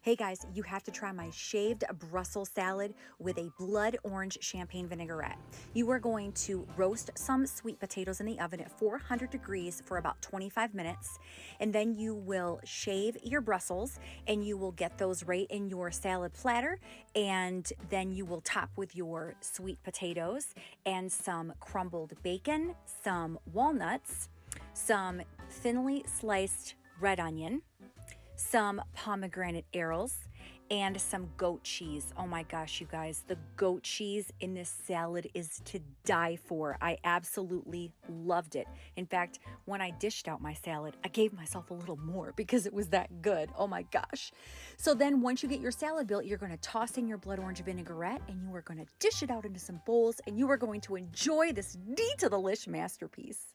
Hey guys, you have to try my shaved Brussels salad with a blood orange champagne vinaigrette. You are going to roast some sweet potatoes in the oven at 400 degrees for about 25 minutes, and then you will shave your Brussels and you will get those right in your salad platter, and then you will top with your sweet potatoes and some crumbled bacon, some walnuts, some thinly sliced red onion, some pomegranate arils, and some goat cheese. Oh my gosh, you guys, the goat cheese in this salad is to die for. I absolutely loved it. In fact, when I dished out my salad, I gave myself a little more because it was that good. Oh my gosh. So then once you get your salad built, you're going to toss in your blood orange vinaigrette and you are going to dish it out into some bowls and you are going to enjoy this D to the lish masterpiece.